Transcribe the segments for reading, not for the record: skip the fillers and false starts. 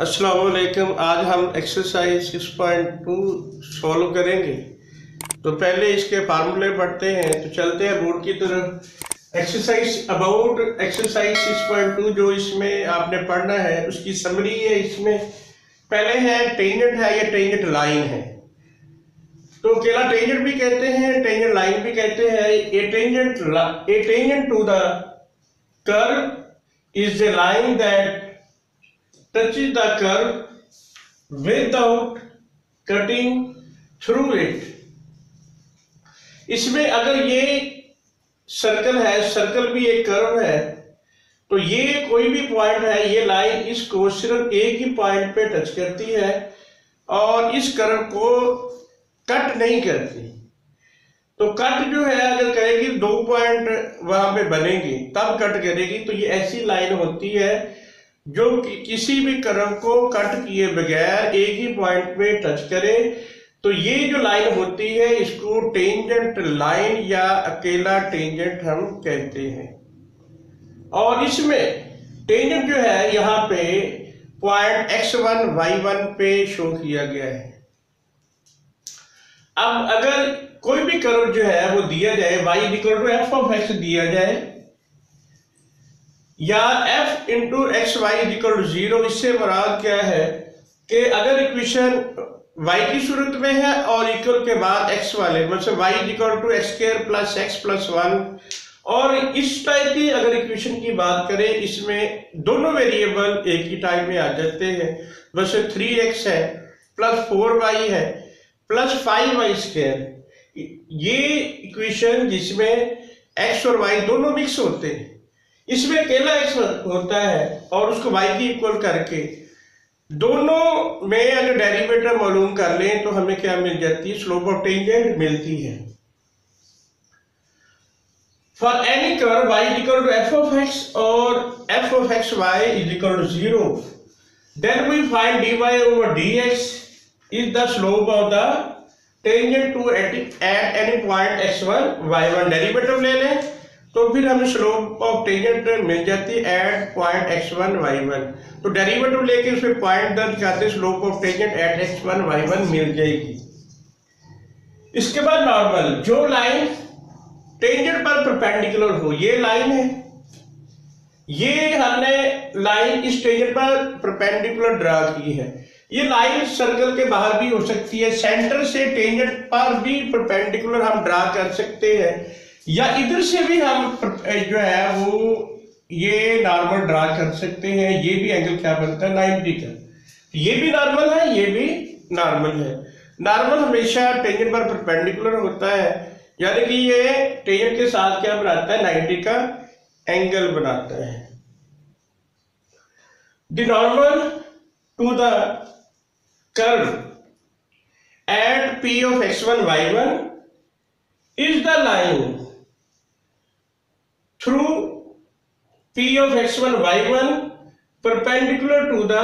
अस्सलाम वालेकुम। आज हम एक्सरसाइज 6.2 सॉल्व करेंगे। तो पहले इसके फार्मूले पढ़ते हैं। तो चलते हैं बोर्ड की तरफ। एक्सरसाइज 6.2 जो इसमें आपने पढ़ना है उसकी समरी है। इसमें पहले है टेंजेंट है, ये टेंजेंट लाइन है। तो अकेला टेंजेंट भी कहते हैं, टेंजेंट लाइन भी कहते हैं। A tangent to the curve is the line that touches the curve without cutting through it। इसमें अगर ये सर्कल है, सर्कल भी एक कर्व है, तो ये कोई भी पॉइंट है, ये लाइन इसको सिर्फ एक ही पॉइंट पे टच करती है और इस कर्व को कट नहीं करती। तो कट जो है अगर करेगी, दो पॉइंट वहां पे बनेंगे तब कट करेगी। तो ये ऐसी लाइन होती है जो किसी भी कर्व को कट किए बगैर एक ही पॉइंट पे टच करे। तो ये जो लाइन होती है इसको टेंजेंट लाइन या अकेला टेंजेंट हम कहते हैं। और इसमें टेंजेंट जो है यहाँ पे पॉइंट x1 y1 पे शो किया गया है। अब अगर कोई भी कर्व जो है वो दिया जाए, y = f(x) दिया जाए या f × xy = 0, इससे मुराद क्या है कि अगर इक्वेशन y की सूरत में है और इक्वल के बाद x वाले, मतलब y = x² + x + 1, और इस टाइप की अगर इक्वेशन की बात करें, इसमें दोनों वेरिएबल एक ही टाइप में आ जाते हैं। वैसे 3x है प्लस 4y है प्लस 5y², ये इक्वेशन जिसमें x और y दोनों मिक्स होते हैं। इसमें अकेला x होता है और उसको y की इक्वल करके दोनों में अगर डेरिवेटिव मालूम कर लें तो हमें क्या मिल जाती है, स्लोप ऑफ टेंजेंट मिलती है। For any curve y = f(x) और f(xy) = 0, then we find dy/dx is the slope of the tangent to at any point x1 y1। Derivative ले लें तो फिर हमें स्लोप ऑफ टेंजेंट मिल जाती है एट पॉइंट x1 y1। तो डेरिवेटिव लेके उसमें पॉइंट दर्ज करते, slope of tangent at x1 y1 मिल जाएगी। इसके बाद नॉर्मल, जो लाइन टेंजेंट पर परपेंडिकुलर हो, ये लाइन है, ये हमने लाइन इस टेंजेंट पर परपेंडिकुलर ड्रा की है। ये लाइन सर्कल के बाहर भी हो सकती है, सेंटर से टेंजेंट पर भी परपेंडिकुलर हम ड्रा कर सकते हैं, या इधर से भी हम जो है वो ये नॉर्मल ड्रा कर सकते हैं। ये भी एंगल क्या बनता है, 90 का। ये भी नॉर्मल है, ये भी नॉर्मल है। नॉर्मल हमेशा टेंजेंट पर परपेंडिकुलर होता है, यानी कि ये टेंजेंट के साथ क्या बनाता है, 90 का एंगल बनाता है। The normal to the curve at P of x1 y1 is the line through P of x1 y1 perpendicular to the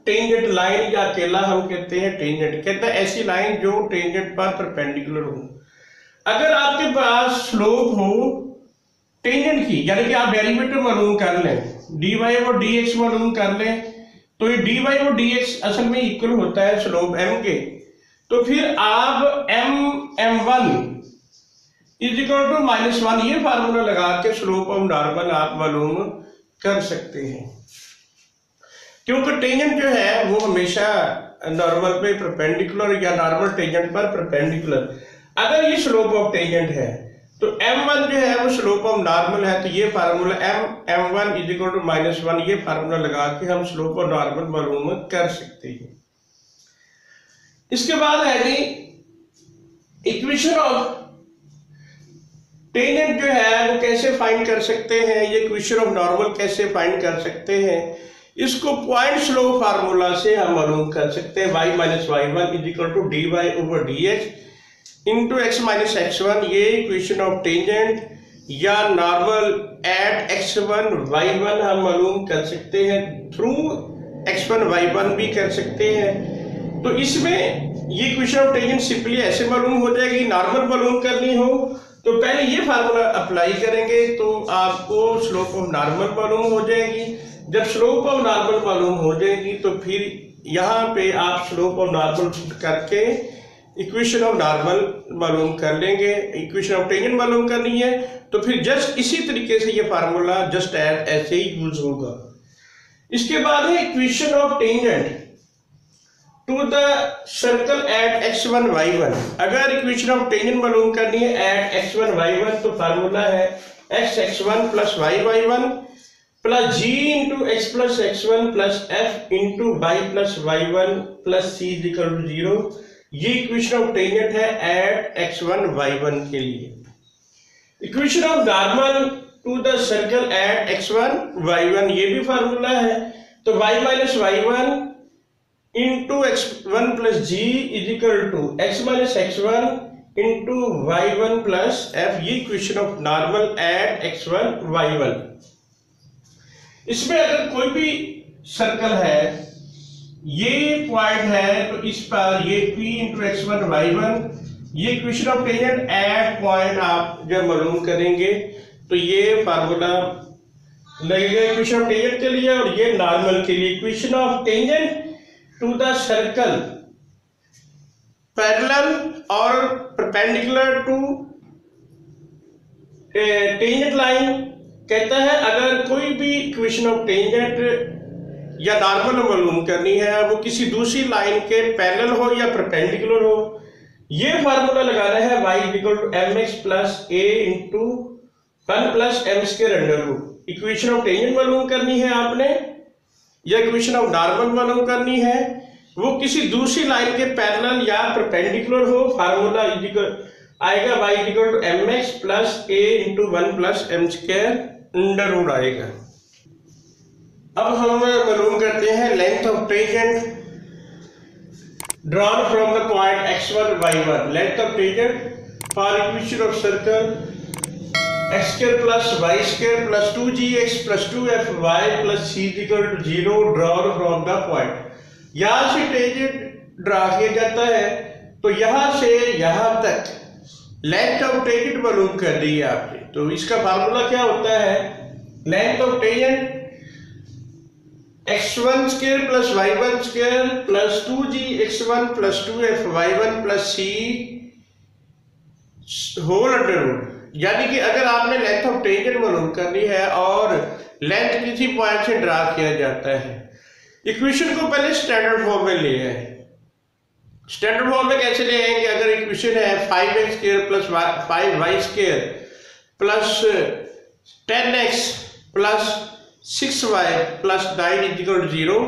tangent line, या अकेला हम कहते हैं टेंजेंट। कहते हैं ऐसी लाइन जो टेंजेंट पर परपेंडिकुलर हो। अगर आपके पास स्लोप हो टेंजेंट की, यानी कि आप डेरिवेटिव मालूम कर लें, dy और dx मालूम कर लें, तो ये dy और dx असल में इक्वल होता है स्लोप m के। तो फिर आप m1 = -1 ये फार्मूला लगा के स्लोप ऑफ नॉर्मल आप मालूम कर सकते हैं, क्योंकि टेंजेंट जो है वो हमेशा नॉर्मल पे परपेंडिकुलर या नॉर्मल टेंजेंट पर परपेंडिकुलर। अगर ये स्लोप ऑफ टेंजेंट है तो m1 जो है वो स्लोप ऑफ नॉर्मल है, तो ये फार्मूला m1 = -1 ये फार्मूला लगा के हम स्लोप ऑफ नॉर्मल मालूम कर सकते हैं। इसके बाद है जी इक्वेशन ऑफ टेंजेंट जो है वो कैसे फाइंड कर सकते हैं, ये इक्वेशन ऑफ नॉर्मल कैसे फाइंड कर सकते हैं। इसको पॉइंट स्लोप फार्मूला से हम मालूम कर सकते हैं। y - y1 = dy/dx into x - x1, ये इक्वेशन ऑफ टेंजेंट या नॉर्मल एट x1 y1 हम मालूम कर सकते हैं, थ्रू x1 y1 भी कर सकते हैं। तो इसमें ये इक्वेशन ऑफ टेंजेंट सिंपली ऐसे मालूम हो जाएगी। नॉर्मल मालूम करनी हो तो पहले ये फार्मूला अप्लाई करेंगे तो आपको स्लोप ऑफ नॉर्मल मालूम हो जाएगी। जब स्लोप ऑफ नॉर्मल मालूम हो जाएगी तो फिर यहाँ पे आप स्लोप ऑफ नॉर्मल पुट करके इक्वेशन ऑफ नॉर्मल मालूम कर लेंगे। इक्वेशन ऑफ टेंजेंट मालूम करनी है तो फिर जस्ट इसी तरीके से ये फार्मूला जस्ट ऐसे ही यूज होगा। इसके बाद है equation of tangent to the circle at x1 y1। अगर इक्वेशन ऑफ टेंजेंट मालूम करनी है एट x1 y1 तो फार्मूला है x1 plus y1 plus g into x plus x1 plus f into y plus y1 plus c equal to 0। ये equation of tangent है at x1 y1 के लिए। Equation of normal to the circle at x1 y1 ये भी formula है, तो y minus y1 into x1 plus g is equal to x minus x1 into y1 plus f। ये equation of normal at x1 y1। इसमें अगर कोई भी circle है, ये पॉइंट है तो इस पर ये p इंटू x1 y1, ये equation of tangent eight point आप जब मालूम करेंगे तो ये फार्मूला लगेगा इक्वेशन ऑफ टेंजेंट के लिए और ये नॉर्मल के लिए। Equation of tangent to the circle parallel और परपेंडिकुलर टू टेंजेंट लाइन कहता है अगर कोई भी इक्वेशन ऑफ टेंजेंट या नॉर्मल मालूम करनी है वो किसी दूसरी लाइन के पैरेलल हो या परपेंडिकुलर हो, ये फार्मूला लगाना है y equal to mx plus a into 1 plus m square under root. Equation of tangent मालूम करनी है आपने या इक्वेशन ऑफ नॉर्मल मालूम करनी है, वो किसी दूसरी लाइन के पैरेलल या परपेंडिकुलर हो, फार्मूला आएगा y equal to mx plus a into 1 plus m square under root आएगा। अब हम मालूम करते हैं length of tangent drawn from the point x1 y1। Length of tangent for equation of circle x square plus y square plus 2gx plus 2fy plus c equal to 0 drawn from the point. यहाँ से tangent draw किया जाता है तो यहाँ से यहाँ तक लेंथ ऑफ टेंजेंट मालूम कर दी है आपने। तो इसका फार्मूला क्या होता है, length of tangent x1 square plus y1 square plus 2gx1 plus 2fy1 plus c whole under root. यानी कि अगर आपने लेंथ ऑफ टेंजेंट मालूम करनी है और लेंथ किसी पॉइंट से ड्रा किया जाता है, इक्वेशन को पहले स्टैंडर्ड फॉर्म में ले आए। स्टैंडर्ड फॉर्म में कैसे ले आएंगे, अगर इक्वेशन है 5x square plus 5y square plus 10x plus 6y plus 9 equal to 0,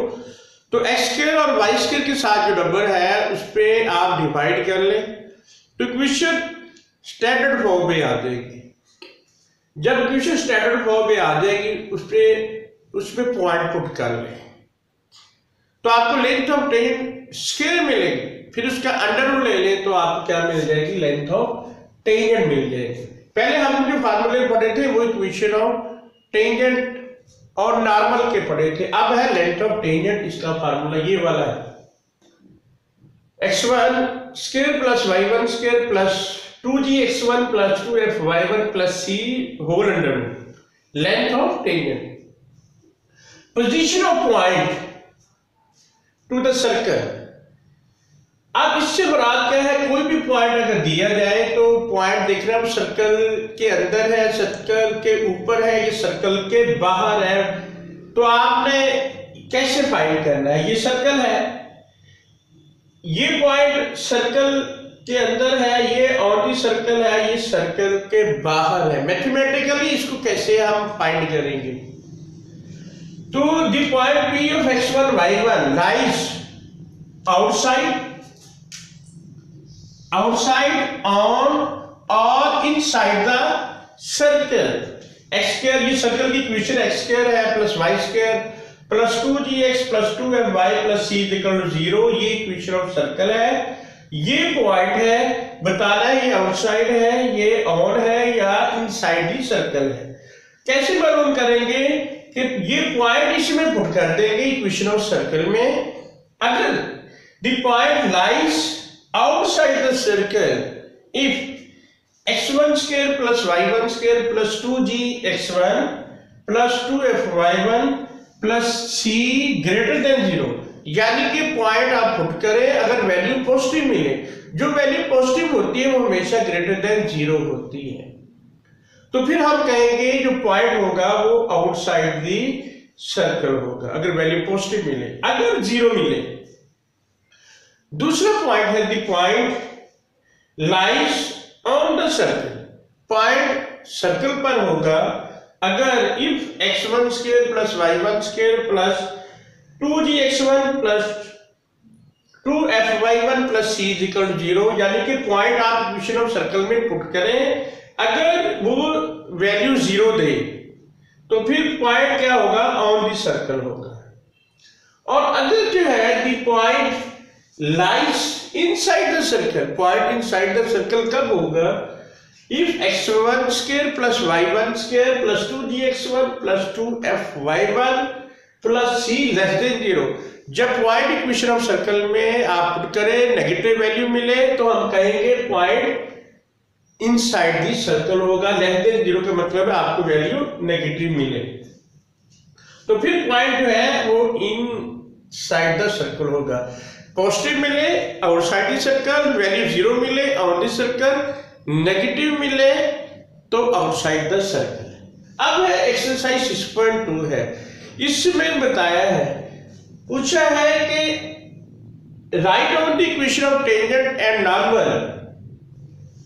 तो x स्क्वायर और y स्क्वायर के साथ जो नंबर है उस पर आप डिवाइड कर लें तो इक्वेशन स्टैंडर्ड फॉर्म में आ जाएगी। जब इक्वेशन स्टैंडर्ड फॉर्म में आ जाएगी उसमें पॉइंट पुट कर लें तो आपको लेंथ ऑफ टेंजेंट स्क्वायर मिलेगी, फिर उसका अंडर रूट ले लें तो आपको क्या मिल जाएगी, लेंथ ऑफ टेंजेंट मिल जाएगी। पहले हम जो फार्मूले पढ़े थे वो इक्वेशन ऑफ टेंजेंट और नॉर्मल के पढ़े थे। अब है लेंथ ऑफ टेंजेंट, इसका फार्मूला ये वाला है x1 square plus y1 square plus 2gx1 plus 2fy1 plus c whole under root. Length of tangent, position of point to the circle. अब इससे मुराद क्या है, कोई भी पॉइंट अगर दिया जाए तो पॉइंट देख रहे हैं सर्कल के अंदर है, सर्कल के ऊपर है, ये सर्कल के बाहर है, तो आपने कैसे फाइंड करना है। ये सर्कल है, ये पॉइंट सर्कल के अंदर है, ये ऑन दी सर्कल है, ये सर्कल के बाहर है। मैथमेटिकली इसको कैसे हम फाइंड करेंगे, तो the point P of x1 y1 lies outside on or inside the circle x square. ये सर्कल की इक्वेशन x स्क्वायर है plus y square plus 2gx plus 2fy plus c equal to 0। ये equation of circle है। ये point है, बताना है ये आउटसाइड है, ये ऑन है या इनसाइड दी सर्कल है। कैसे मालूम करेंगे कि ये पॉइंट इसमें पुट कर देंगे इक्वेशन ऑफ सर्कल में। अगर the point lies outside the circle if x1 square plus y1 square plus 2gx1 plus 2fy1 plus C greater than 0, यानी कि पॉइंट आप पुट करें अगर वैल्यू पॉजिटिव मिले, जो वैल्यू पॉजिटिव होती है वो हमेशा ग्रेटर देन 0 होती है। तो फिर हम कहेंगे जो पॉइंट होगा वो आउटसाइड दी सर्कल होगा अगर वैल्यू पॉजिटिव मिले। अगर 0 मिले, दूसरा पॉइंट है the point lies on the circle, point circle पर होगा अगर if x1 square plus y1 square plus 2gx1 plus 2fy1 plus c is equal to 0, यानी कि पॉइंट आप इक्वेशन ऑफ सर्कल में पुट करें, अगर वो वैल्यू 0 दे तो फिर पॉइंट क्या होगा, ऑन दी सर्कल होगा। और अगर जो है the point lies inside the circle, point inside the circle कब होगा, if x1 square plus y1 square plus 2gx1 plus 2fy1 plus c less than 0। जब पॉइंट इक्वेशन ऑफ सर्कल में आप पुट करें, नेगेटिव वैल्यू मिले तो हम कहेंगे पॉइंट इनसाइड दी सर्कल होगा, लेस देन 0 का मतलब है आपको वैल्यू नेगेटिव मिले। तो फिर पॉइंट जो है वो इनसाइड द सर्कल होगा, पॉजिटिव मिले आउटसाइड दी सर्कल, वैल्यू 0 मिले ऑन दी सर्कल, नेगेटिव मिले तो आउटसाइड द सर्कल। अब है एक्सरसाइज 6.2 है, इसमें बताया है, पूछा है कि write on the equation of tangent and normal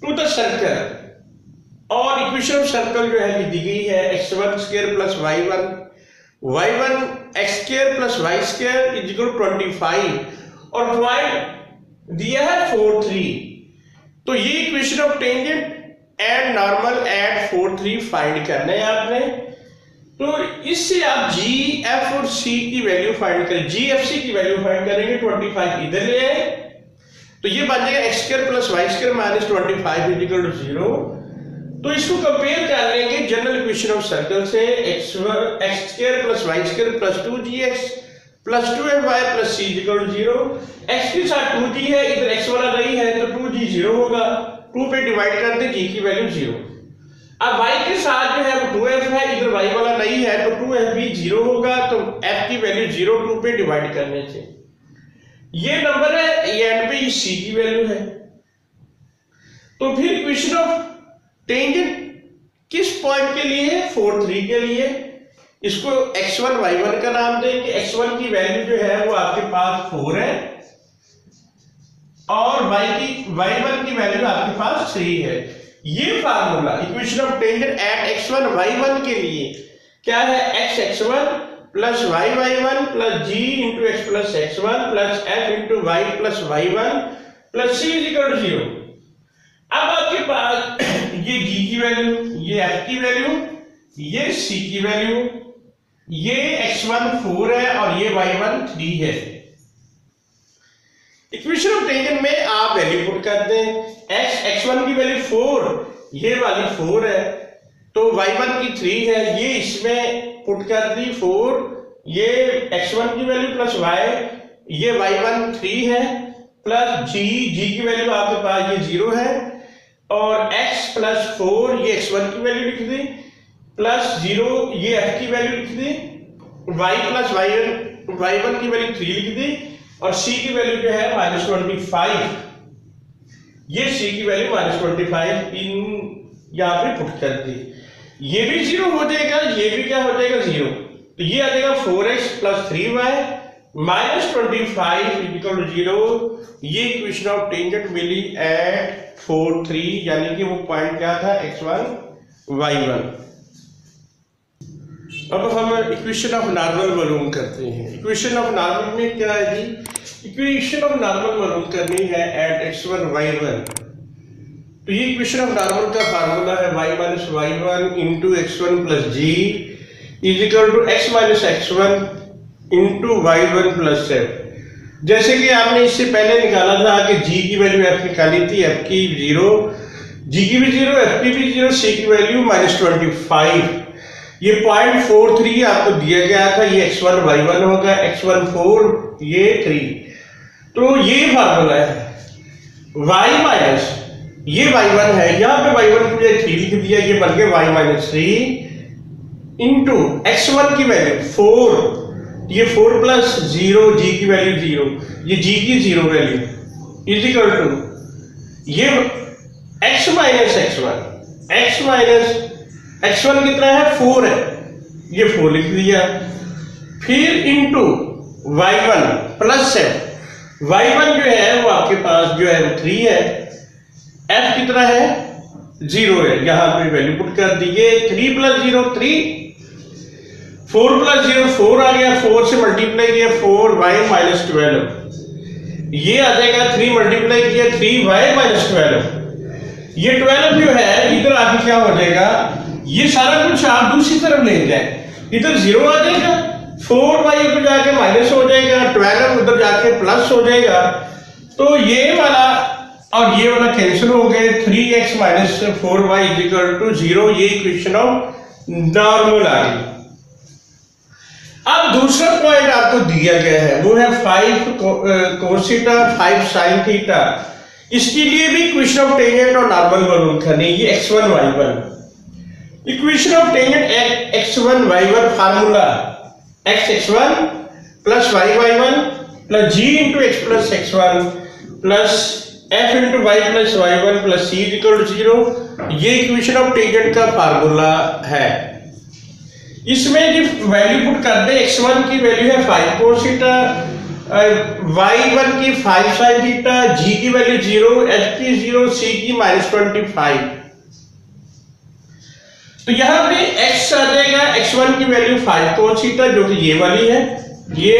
to the circle, और इक्वेशन ऑफ सर्कल जो है दी गई है x1 square plus y1 x square plus y square is equal 25 और पॉइंट दिया है 4 3। तो ये equation of tangent and normal at 4 3 find करना है आपने। तो इससे आप g f और c की वैल्यू फाइंड करें, g f c की वैल्यू फाइंड करेंगे, 25 इधर ले आए तो ये बन जाएगा x square plus y square minus 25 is equal to 0। तो इसको कंपेयर कर लेंगे जनरल इक्वेशन ऑफ सर्कल से, x square plus y square plus 2gx plus 2fy plus c is equal to 0। x के साथ 2g है, इधर x वाला नहीं है तो 2g 0 होगा, 2 पे डिवाइड कर दे g की वैल्यू 0। अब y के साथ जो है वो 2f है, इधर y वाला नहीं है तो 2f भी 0 होगा, तो f की वैल्यू 0 2 पे डिवाइड करने से ये नंबर है, ये एंड पे ये c की वैल्यू है। तो फिर इक्वेशन ऑफ टेंजेंट किस पॉइंट के लिए है, 4 3 के लिए, इसको x1 y1 का नाम देंगे। x1 की वैल्यू जो है वो आपके पास 4 है और y1 की वैल्यू आपके पास 3 है। ये formula equation of tangent at x1 y1 के लिए क्या है, x1 plus y1 plus g into x plus x1 plus f into y plus y1 plus c is equal to 0। अब आपके पास ये g की वैल्यू, ये f की वैल्यू, ये c की वैल्यू, ये x1 4 है और ये y1 3 है। इक्वेशन ऑफ टेंजेंट में आप वैल्यू पुट कर दें, x1 की वैल्यू 4, ये वाली 4 है तो y1 की 3 है, ये इसमें पुट कर दी 4, ये x1 की वैल्यू प्लस y, ये y1 3 है प्लस g की वैल्यू आपके पास ये 0 है और x प्लस 4 ये x1 की वैल्यू लिख दी प्लस 0 ये f की वैल्यू लिख दी, y प्लस y1 की वैल्यू 3 लिख दी और c की वैल्यू जो है -25, ये c की वैल्यू -25 इन यहाँ पे पुट कर दी। ये भी 0 हो जाएगा, ये भी क्या हो जाएगा 0, तो ये आ जाएगा 4x plus 3y minus 25 equal to 0। ये इक्वेशन ऑफ टेंजेंट मिली एट 4 3, यानी कि वो पॉइंट क्या था x1 y1। अब हम इक्वेशन ऑफ नॉर्मल मालूम करते हैं। इक्वेशन ऑफ नॉर्मल में क्या है जी, इक्वेशन ऑफ नॉर्मल मालूम करनी है एट x1 y1। तो ये इक्वेशन ऑफ नॉर्मल का फार्मूला है y minus y1 into x1 plus g is equal to x minus x1 into y1 plus f। जैसे कि आपने इससे पहले निकाला था कि g की वैल्यू f निकाली थी, f की 0, g की भी 0, f की भी 0, c की वैल्यू -25। ये 0.43 आपको दिया गया था, ये x1 y1 होगा, x1 4 ये 3। तो ये फार्मूला है y माइनस ये y1 है, यहाँ पे y1 को 3 लिख दिया, ये बन गया y माइनस 3 इंटू x1 की वैल्यू 4 ये 4 प्लस 0 जी की वैल्यू 0, ये जी की 0 वैल्यू इज इक्वल टू ये x माइनस x1 कितना है 4 है, ये 4 लिख दिया, फिर इंटू y1 प्लस y1 जो है वो आपके पास जो है 3 है, f कितना है 0 है, यहां पे वैल्यू पुट कर दी, ये 3 प्लस 0 3, 4 प्लस 0 4 आ गया, 4 से मल्टीप्लाई किया 4y माइनस 12, ये आ जाएगा 3 मल्टीप्लाई किया 3y माइनस 12, ये 12 जो है इधर आके क्या हो जाएगा, ये सारा कुछ आप दूसरी तरफ ले जाए, इधर 0 आ जाएगा, 4y उधर जाके माइनस हो जाएगा, 12 उधर जाके प्लस हो जाएगा, तो ये वाला और ये वाला कैंसिल हो गए, 3x minus 4y is equal to 0, ये इक्वेशन ऑफ नॉर्मल आ गई। अब दूसरा पॉइंट आपको दिया गया है वो है 5 cos थीटा 5 sin थीटा, इसके लिए भी इक्वेशन ऑफ टेंजेंट और नॉर्मल मालूम करनी, ये x1 y1, equation of tangent x1 y1 formula x1 plus y1 plus g into x plus x1 plus f into y plus y1 plus c is equal to 0, ये equation of tangent का formula है। इसमें जो value put कर दे, x1 की value है 5 cos theta, y1 की 5 sin theta, g की वैल्यू 0, h की 0, c की -25, तो यहाँ पे x आ जाएगा, x1 की वैल्यू 5 cos थीटा जो कि ये वाली है, ये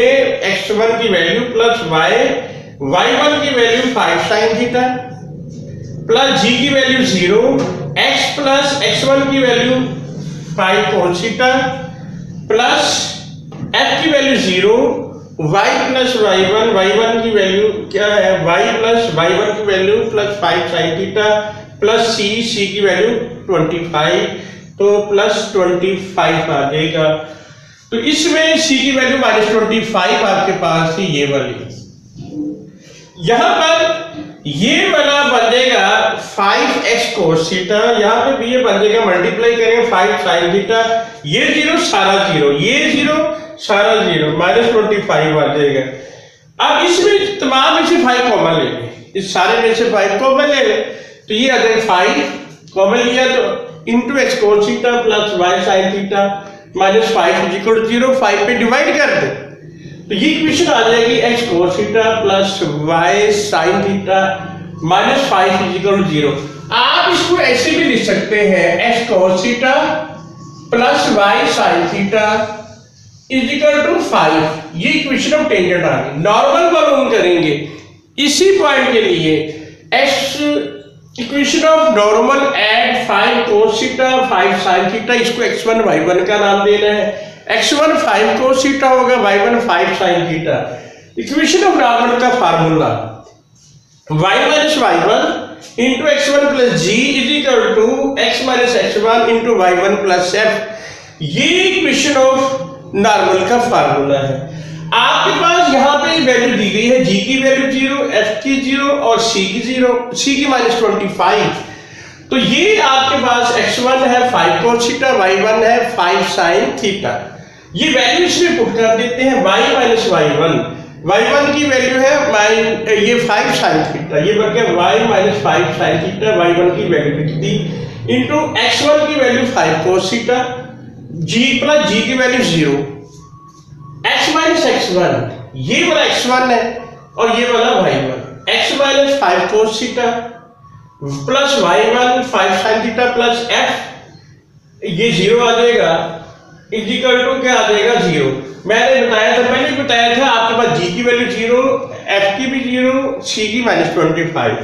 x1 की वैल्यू प्लस y1 की value 5 sin theta plus g की वैल्यू 0, x प्लस x1 की value 5 cos theta plus f की वैल्यू 0, y प्लस y1 की वैल्यू क्या है, y प्लस y1 की value plus 5 sin theta plus c की value 25, तो प्लस 25 आ जाएगा, तो इसमें c की वैल्यू -25 आपके पास थी ये वाली, यहां पर ये वाला बन जाएगा 5x cos थीटा, यहाँ पे भी ये बन जाएगा, मल्टीप्लाई करेंगे 5 sin थीटा, ये 0 सारा 0, ये 0 सारा 0, -25 आ जाएगा। अब इसमें तमाम में से 5 कॉमन ले लें, इस सारे में से 5 कॉमन ले लें, तो ये आ जाएगा 5 कॉमन लिया तो into x cos theta plus y sin theta minus 5 is equal to 0, 5 पे डिवाइड कर दे, तो ये इक्वेशन आ जाएगी x cos theta plus y sin theta minus 5 is equal to 0। आप इसको ऐसे भी लिख सकते हैं x cos theta plus y sin theta is equal to 5, ये इक्वेशन ऑफ टेंजेंट आ गई। नॉर्मल मालूम करेंगे इसी पॉइंट के लिए, x equation of normal eight 5 cos theta 5 sin theta, इसको x1 y1 का नाम देना है, x1 5 cos थीटा होगा, y1 5 sin थीटा, इक्वेशन ऑफ नॉर्मल का formula y minus y1 into x1 plus g is equal to x minus x1 into y1 plus f, ये equation of normal का formula है। आपके पास यहाँ पे वैल्यू दी गई है, g की वैल्यू 0, f की 0 और c की 0, c की -25, तो ये आपके पास x1 है 5 cos थीटा, y1 है 5 sin थीटा, ये वैल्यू इसमें पुट कर देते हैं, y माइनस y1 की वैल्यू है ये 5 sin थीटा, ये बन गया y minus 5 sin theta, y1 की वैल्यू लिख दी इंटू x1 की value 5 cos theta, g plus g की वैल्यू 0, x माइनस x1, ये वाला x1 है और ये वाला y1, x minus 5 cos theta plus y1 5 sin theta plus f, ये 0 आ जाएगा, इज इक्वल टू क्या आ जाएगा 0। मैंने बताया था, पहले बताया था आपके पास g की वैल्यू 0, f की भी 0, c की -25,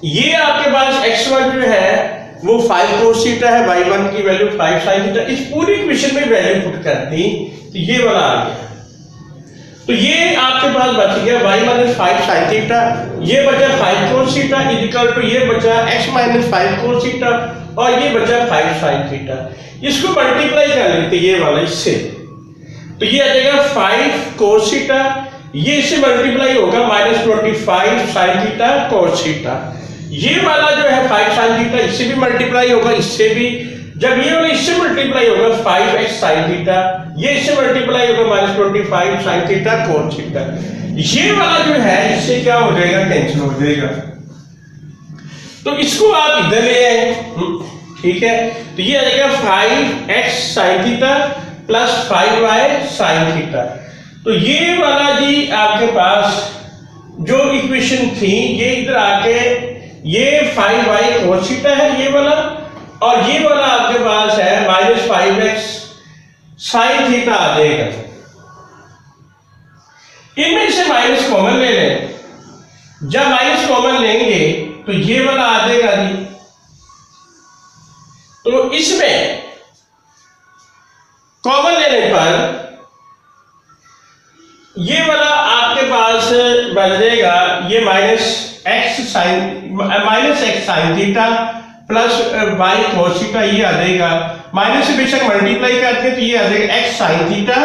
ये आपके पास x1 जो है वो 5 cos थीटा है, y1 की वैल्यू 5 sin थीटा, इस पूरी इक्वेशन में वैल्यू पुट कर दी तो ये वाला आ गया, तो ये आपके पास बच गया y माइनस 5 sin थीटा, ये बचा 5 cos theta is equal to ये बचा x माइनस 5 cos थीटा और ये बचा 5 sin थीटा, इसको मल्टीप्लाई कर लेते ये वाला इससे, तो ये आ जाएगा 5 cos थीटा, ये इससे मल्टीप्लाई होगा -25 sin थीटा cos थीटा, ये वाला जो है 5 sin थीटा इससे भी मल्टीप्लाई होगा, इससे भी जब ये वाला इससे मल्टीप्लाई होगा 5x sin थीटा, ये इससे मल्टीप्लाई होगा -25 sin थीटा cos थीटा, ये वाला जो है इससे क्या हो जाएगा, कैंसिल हो जाएगा। तो इसको आप इधर ले आए, ठीक है, तो ये आ जाएगा 5x sin theta plus 5y sin theta. तो ये वाला जी आपके पास जो इक्वेशन थी, ये इधर आके ये 5y cos थीटा है ये वाला, और ये वाला आपके पास है -5x sin थीटा आ जाएगा। इनमें से माइनस कॉमन ले लें, जब माइनस कॉमन लेंगे तो ये वाला आ जाएगा जी। तो इसमें कॉमन लेने पर ये वाला आपके पास बन जाएगा ये -x sin theta plus y cos theta, ये आ जाएगा। माइनस से बेशक मल्टीप्लाई करके तो ये आ जाएगा x sin theta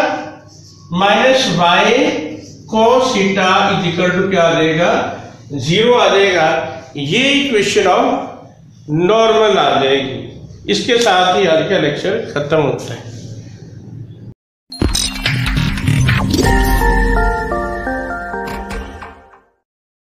minus y cos theta is equal to क्या आ जाएगा, 0 आ जाएगा। ये इक्वेशन ऑफ नॉर्मल आ जाएगी। इसके साथ ही आज का लेक्चर खत्म होता है।